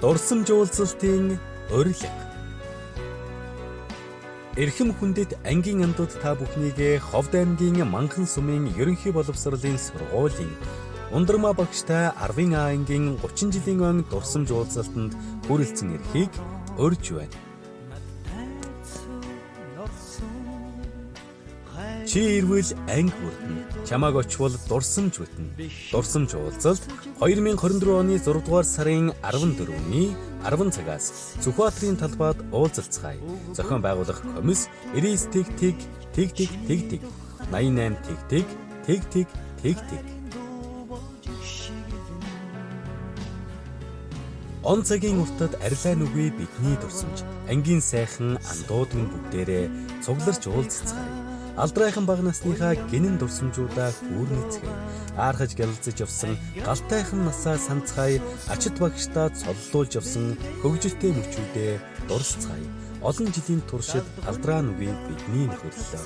Дурсамж уулзалтын урилга. Эрхэм хүндэт ангийн андууд та бүхнийг Ховд аймгийн Манхан сумын ерөнхий боловсролын сургуулийн Ундрмаа багштай 10 ангийн 30 жилийн өн дурсамж уулзалтанд хүрэлцэн ирэхийг урьж байна. Чи ирвэл анги бүрдэнэ. Чамааг очвол дурсамж бүтнэ. Дурсамж уулзалт 2024 оны 6 дугаар сарын 14-ний 10 цагаас Сүхбаатарын талбайд уулзалцгаая. Зохион байгуулах комисс 99 тэг 88 тэг. Он цагийн уртад арилаа нүгүй бидний дурсамж. Ангийн сайхан андууд минь бүгдээрээ цугларч уулзцгаая. Алдрайхан бага насныхаа гинэн дурсамжуудаа гүүрнэцгээе. Аархаж гялалзаж явсан галтайхан насаа санацгаая. Ачид багштаа цоллуулж явсан хөгжилтэй мөчүүдээ дурсцгаая. Олон жилийн туршид алдраа нүгүй бидний нөхөрлөө.